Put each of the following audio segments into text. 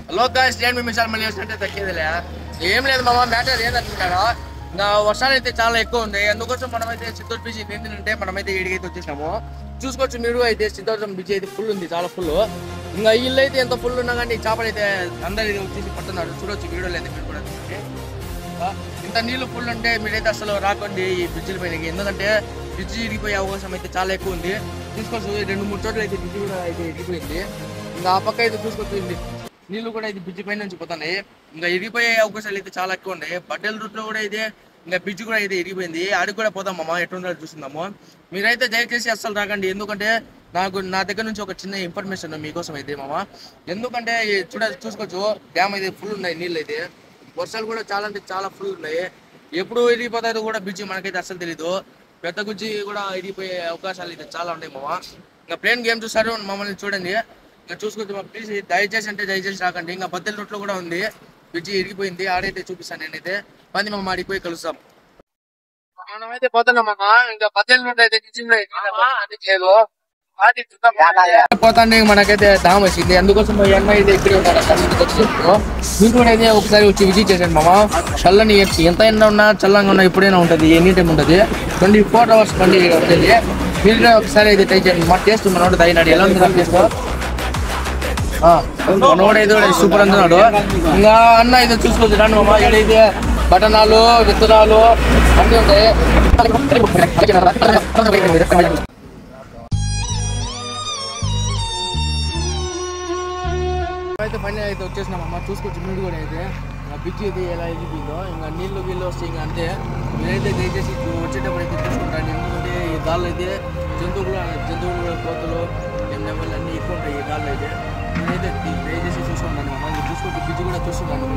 Hello guys, నేను మీ మిసాల్ మళ్ళీ వచ్చినట్టే తగ్గేదిలే. ఏం లేదు మామ, మ్యాటర్ ఏదనుకుంటారా, ఇంకా వర్షాలు అయితే చాలా ఎక్కువ ఉంది. అందుకోసం మనమైతే సిద్ధోర్ బీచ్ ఏంటంటే మనమైతే ఏడికైతే వచ్చేసాము. చూసుకోవచ్చు మీరు అయితే సిద్ధోర్ బీచ్ అయితే ఫుల్ ఉంది, చాలా ఫుల్. ఇంకా ఇల్లు అయితే ఎంత ఫుల్ ఉన్నా కానీ చేపలు అయితే అందరు వచ్చేసి పడుతున్నారు. చూడొచ్చు వీడియోలు అయితే మీరు కూడా చూడండి. ఇంత నీళ్లు ఫుల్ ఉంటే మీరైతే అసలు రాకండి ఈ బ్రిడ్జిల పైనకి, ఎందుకంటే బ్రిడ్జి ఇరిగిపోయే అవకాశం అయితే చాలా ఎక్కువ ఉంది. చూసుకోవచ్చు 2-3 చోట్ల అయితే బ్రిడ్జి కూడా అయితే ఇరిగిపోయింది. ఇంకా ఆ పక్క అయితే చూసుకోవచ్చు నీళ్లు కూడా అయితే బ్రిడ్జి పైన నుంచి పోతున్నాయి. ఇంకా ఇరిగిపోయే అవకాశాలు అయితే చాలా ఎక్కువ ఉన్నాయి. బట్టల రూట్ లో కూడా అయితే ఇంకా బ్రిడ్జ్ కూడా అయితే ఇరిగిపోయింది. ఆడికి కూడా పోదాం మామ, ఎట్లుందో చూస్తున్నాము. మీరైతే దయచేసి అస్సలు రాకండి, ఎందుకంటే నా దగ్గర నుంచి ఒక చిన్న ఇన్ఫర్మేషన్ మీకోసం అయితే మామ. ఎందుకంటే చూసుకోవచ్చు డ్యామ్ అయితే ఫుల్ ఉన్నాయి, నీళ్ళు అయితే వర్షాలు కూడా చాలా అంటే చాలా ఫుల్ ఉన్నాయి. ఎప్పుడు ఇరిగిపోతాయో కూడా బ్రిడ్జి మనకైతే అస్సలు తెలీదు. పెద్ద బ్రిడ్జి కూడా ఇరిగిపోయే అవకాశాలు అయితే చాలా ఉన్నాయి మామ. ఇంకా ప్లేన్ గేమ్ చూస్తారు మమ్మల్ని చూడండి. ఇంకా చూసుకోవచ్చు ప్లీజ్, దయచేసి అంటే దయచేసి రాకండి. ఇంకా బద్దెల రూట్ లో కూడా ఉంది, బ్రిడ్జి ఇరిగిపోయింది. ఆడైతే చూపిస్తాను నేనైతే, పని మేము ఆడికి పోయి కలుస్తాం. మనమైతే పోతున్నామమ్మా. ఇంకా బద్దెల రూట్ అయితే పోతాండి. మనకైతే డామ్ వచ్చింది, అందుకోసం అన్న అయితే ఇక్కడే ఉన్నారు. మీరు కూడా అయితే ఒకసారి వచ్చి విజిట్ చేశాను మామ. చల్లని ఎంత ఎండ ఉన్నా చల్లంగా ఉన్నా ఎప్పుడైనా ఉంటుంది, ఎనీ టైం ఉంటుంది. 24 hours బండి ఉంటుంది. మీరు కూడా ఒకసారి అయితే ట్రై చేయండి. మా టేస్ట్ మనోడు తగినాడు, ఎలా ఉంది టేస్ట్? మనోడు అయితే సూపర్ అంటున్నాడు. ఇంకా అన్న అయితే చూసుకోవచ్చు రాను మామ. ఇక్కడైతే బటనాలు, విత్తనాలు అన్నీ ఉంటాయి. అయితే పని అయితే వచ్చేసినామమ్మా. చూసుకోవచ్చు మీరు కూడా అయితే బ్రిడ్జ్ అయితే ఎలా ఎగిపోయిందో. ఇంకా నీళ్ళు వస్తే ఇంకా అంతే. మీరైతే దయచేసి వచ్చేటప్పుడు అయితే చూసుకుంటాను, ఎందుకంటే ఈ దాళ్ళు అయితే జంతువులు కోతలు నెమ్మలు అన్నీ ఎక్కువ ఉంటాయి ఈ దాళ్ళు అయితే. నేనైతే దయచేసి చూసుకుంటాను అమ్మా. మీరు చూసుకోవచ్చు బ్రిడ్జ్ కూడా చూస్తున్నాను.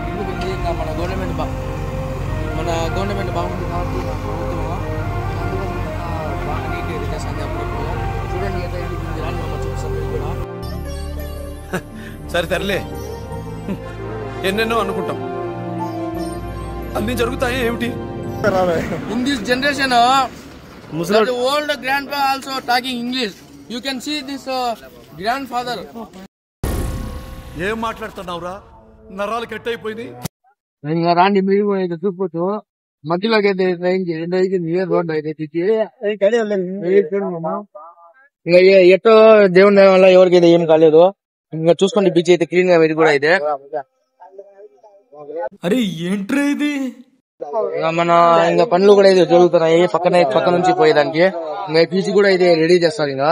ఎందుకంటే ఇంకా మన గవర్నమెంట్ బాగుంది కాబట్టి ప్రభుత్వము బాగా నీట్గా అయితే చేస్తుంది అప్పుడప్పుడు. చూడండి అయితే రాని అమ్మ చూపిస్తాను మీరు కూడా. సరే తరలే, ఎన్నెన్నో అనుకుంటాం, అన్ని జరుగుతాయి ఏమిటి? In this generation the old grandpa also talking English. You can see this grandfather. ఏం మాట్లాడుతున్నావురా? నరాలు కట్ అయిపోయింది. ఇంకా రాండి మీరు అయితే చూసుకోవచ్చు. మధ్యలోకి అయితే రెండు అయితే రోడ్డు అయితే ఇంకా ఎట్టో దేవుని వల్ల ఎవరికైతే ఏం కాలేదు. ఇంకా చూసుకోండి బీచ్ అయితే క్లీన్ గా ఇది కూడా అయితే. అరే ఏంట్రా ఇది? మన ఇంకా పనులు కూడా అయితే జరుగుతున్నాయి పక్క నుంచి పోయేదానికి. ఇంకా బీచ్ కూడా అయితే రెడీ చేస్తారు. ఇంకా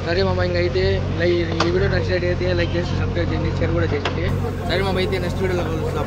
సరే మామ, ఇంకా అయితే ఈ వీడియో నచ్చినట్టు అయితే లైక్ చేసి సబ్స్క్రైబ్ చేయండి, షేర్ కూడా చేయండి. సరే మామ, అయితే నెక్స్ట్ వీడియోలో కలుస్తాం.